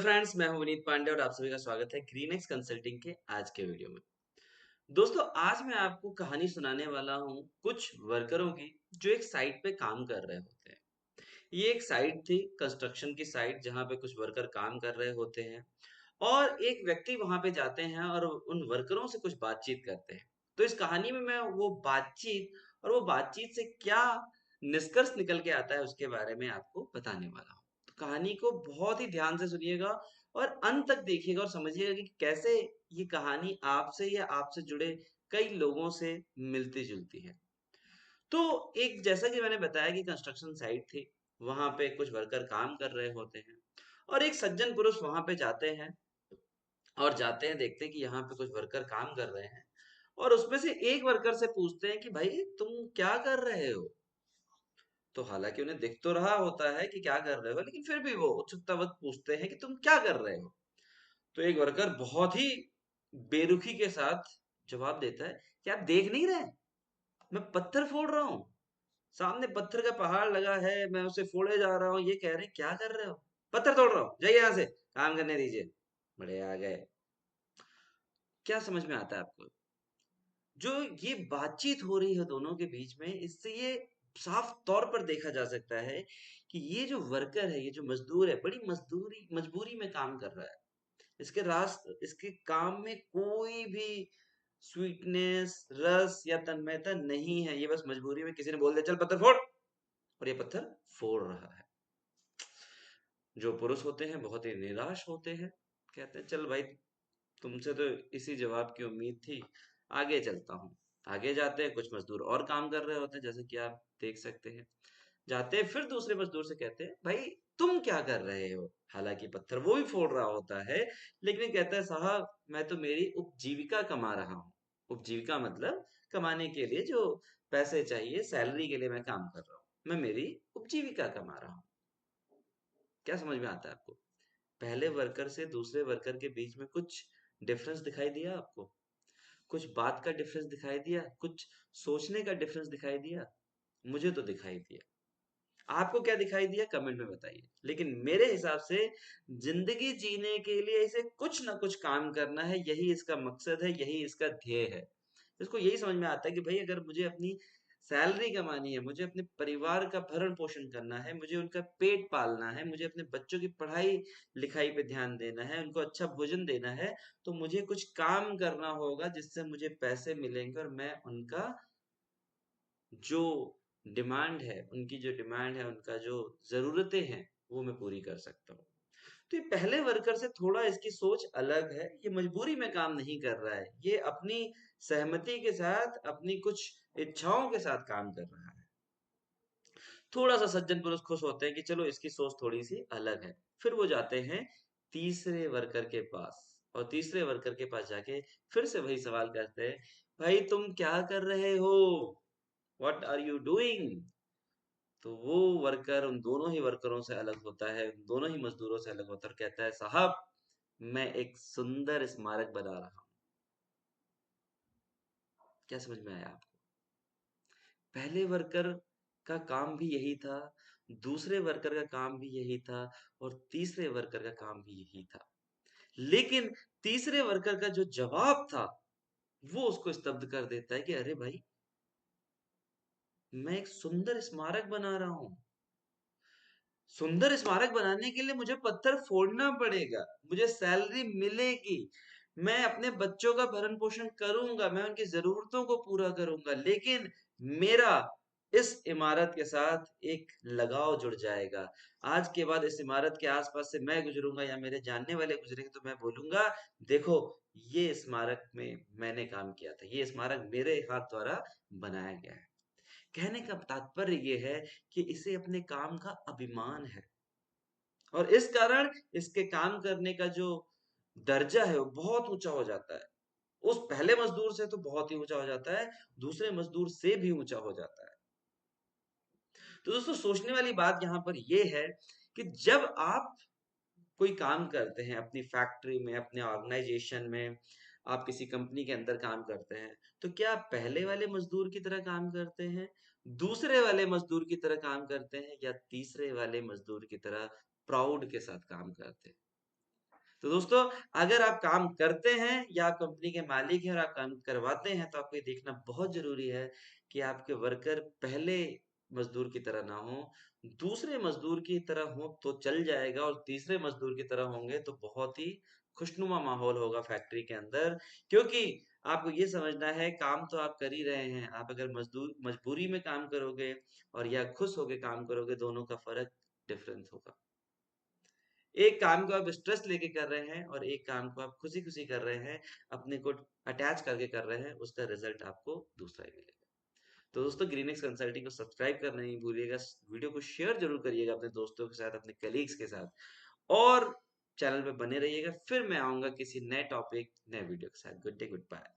Friends, मैं हूं विनीत पांडे और आप सभी का स्वागत है ग्रीनएक्स कंसल्टिंग के आज के वीडियो में। दोस्तों, आज मैं आपको कहानी सुनाने वाला हूं कुछ वर्करों की जो एक साइट पे काम कर रहे होते हैं। ये एक साइट थी, कंस्ट्रक्शन की साइट, जहां पे कुछ वर्कर काम कर रहे होते हैं और एक व्यक्ति वहां पे जाते हैं और उन वर्करों से कुछ बातचीत करते हैं। तो इस कहानी में मैं वो बातचीत और वो बातचीत से क्या निष्कर्ष निकल के आता है उसके बारे में आपको बताने वाला हूँ। तो कहानी को बहुत ही ध्यान से सुनिएगा और अंत तक देखिएगा और समझिएगा कि कैसे ये कहानी आपसे या आपसे जुड़े कई लोगों से मिलती जुलती है। तो एक, जैसा कि मैंने बताया कि कंस्ट्रक्शन साइट थी, वहां पे कुछ वर्कर काम कर रहे होते हैं और एक सज्जन पुरुष वहां पे जाते हैं और जाते हैं, देखते हैं कि यहाँ पे कुछ वर्कर काम कर रहे हैं और उसमें से एक वर्कर से पूछते हैं कि भाई तुम क्या कर रहे हो। तो हालांकि उन्हें दिख तो रहा होता है कि क्या कर रहे हो, लेकिन फिर भी वो उत्सुकतावत पूछते हैं कि तुम क्या कर रहे हो। तो एक वर्कर बहुत ही बेरुखी के साथ जवाब देता है कि आप देख नहीं रहे, मैं पत्थर फोड़ रहा हूँ। सामने पत्थर का पहाड़ लगा है, मैं उसे फोड़े जा रहा हूँ। ये कह रहे हैं क्या कर रहे हो, पत्थर तोड़ रहा हूँ, जाइए यहाँ से, काम करने दीजिए। बड़े आ गए। क्या समझ में आता है आपको? जो ये बातचीत हो रही है दोनों के बीच में, इससे ये साफ तौर पर देखा जा सकता है कि ये जो वर्कर है, ये जो मजदूर है, बड़ी मजदूरी मजबूरी में काम कर रहा है। इसके काम में कोई भी स्वीटनेस, रस या तन्मयता नहीं है। ये बस मजबूरी में किसी ने बोल दिया चल पत्थर फोड़, और ये पत्थर फोड़ रहा है। जो पुरुष होते हैं बहुत ही निराश होते हैं, कहते हैं चल भाई, तुमसे तो इसी जवाब की उम्मीद थी, आगे चलता हूँ। आगे जाते हैं, कुछ मजदूर और काम कर रहे होते हैं, जैसे कि आप देख सकते हैं। जाते हैं, फिर दूसरे मजदूर से कहते हैं भाई तुम क्या कर रहे हो। हालांकि पत्थर वो भी फोड़ रहा होता है, लेकिन ये कहता है साहब मैं तो मेरी उपजीविका कमा रहा हूँ। उपजीविका मतलब कमाने के लिए जो पैसे चाहिए, सैलरी के लिए मैं काम कर रहा हूँ, मैं मेरी उपजीविका कमा रहा हूँ। क्या समझ में आता है आपको? पहले वर्कर से दूसरे वर्कर के बीच में कुछ डिफरेंस दिखाई दिया आपको? कुछ बात का डिफरेंस दिखाई दिया? कुछ सोचने का डिफरेंस दिखाई दिया? मुझे तो दिखाई दिया। आपको क्या दिखाई दिया कमेंट में बताइए। लेकिन मेरे हिसाब से जिंदगी जीने के लिए इसे कुछ ना कुछ काम करना है, यही इसका मकसद है, यही इसका ध्येय है। इसको यही समझ में आता है कि भाई अगर मुझे अपनी सैलरी कमानी है, मुझे अपने परिवार का भरण पोषण करना है, मुझे उनका पेट पालना है, मुझे अपने बच्चों की पढ़ाई लिखाई पे ध्यान देना है, उनको अच्छा भोजन देना है, तो मुझे कुछ काम करना होगा जिससे मुझे पैसे मिलेंगे और मैं उनका जो डिमांड है, उनकी जो डिमांड है, उनका जो ज़रूरतें हैं, वो मैं पूरी कर सकता हूँ। तो ये पहले वर्कर से थोड़ा इसकी सोच अलग है। ये मजबूरी में काम नहीं कर रहा है। ये अपनी सहमति के साथ, अपनी कुछ इच्छाओं के साथ काम कर रहा है। थोड़ा-सा सज्जन पुरुष खुश होते हैं कि चलो इसकी सोच थोड़ी-सी अलग है। फिर वो जाते हैं तीसरे वर्कर के पास और तीसरे वर्कर के पास जाके फिर से वही सवाल करते हैं, भाई तुम क्या कर रहे हो? What are you doing? तो वो वर्कर उन दोनों ही वर्करों से अलग होता है, उन दोनों ही मजदूरों से अलग होता है और कहता है साहब मैं एक सुंदर स्मारक बना रहा हूँ। क्या समझ में आया आपको? पहले वर्कर का काम भी यही था, दूसरे वर्कर का काम भी यही था और तीसरे वर्कर का काम भी यही था। लेकिन तीसरे वर्कर का जो जवाब था, वो उसको स्तब्ध कर देता है कि अरे भाई, मैं एक सुंदर स्मारक बना रहा हूँ। सुंदर स्मारक बनाने के लिए मुझे पत्थर फोड़ना पड़ेगा, मुझे सैलरी मिलेगी, मैं अपने बच्चों का भरण पोषण करूंगा, मैं उनकी जरूरतों को पूरा करूंगा, लेकिन मेरा इस इमारत के साथ एक लगाव जुड़ जाएगा। आज के बाद इस इमारत के आसपास से मैं गुजरूंगा या मेरे जानने वाले गुजरेंगे तो मैं बोलूंगा देखो, ये स्मारक में मैंने काम किया था, ये स्मारक मेरे हाथ द्वारा बनाया गया है। कहने का तात्पर्य ये है कि इसे अपने काम का अभिमान है और इस कारण इसके काम करने का जो दर्जा है वो बहुत ऊंचा हो जाता है। उस पहले मजदूर से तो बहुत ही ऊंचा हो जाता है, दूसरे मजदूर से भी ऊंचा हो जाता है। तो दोस्तों, सोचने वाली बात यहाँ पर यह है कि जब आप कोई काम करते हैं अपनी फैक्ट्री में, अपने ऑर्गेनाइजेशन में, आप किसी कंपनी के अंदर काम करते हैं, तो क्या आप पहले वाले मजदूर की तरह काम करते हैं, दूसरे वाले मजदूर की तरह काम करते हैं या तीसरे वाले मजदूर की तरह प्राउड के साथ काम करते हैं? तो दोस्तों, अगर आप काम करते हैं या आप कंपनी के मालिक हैं और आप काम करवाते हैं, तो आपको ये देखना बहुत ज़रूरी है कि आपके वर्कर पहले मज़दूर की तरह ना हों, दूसरे मज़दूर की तरह हों तो चल जाएगा और तीसरे मज़दूर की तरह होंगे तो बहुत ही खुशनुमा माहौल होगा फैक्ट्री के अंदर। क्योंकि आपको ये समझना है काम तो आप कर ही रहे हैं, आप अगर मजबूरी में काम करोगे और या खुश होके काम करोगे, दोनों का फ़र्क डिफरेंस होगा। एक काम को आप स्ट्रेस लेके कर रहे हैं और एक काम को आप खुशी-खुशी कर रहे हैं, अपने को अटैच करके कर रहे हैं, उसका रिज़ल्ट आपको दूसरा ही मिलेगा। तो दोस्तों ग्रीनएक्स कंसल्टिंग को सब्सक्राइब करना नहीं भूलिएगा, वीडियो को शेयर ज़रूर करिएगा अपने दोस्तों के साथ, अपने कलीग्स के साथ और चैनल पे बने रहिएगा। फिर मैं आऊँगा किसी नए टॉपिक, नए वीडियो के साथ। Good day, good bye.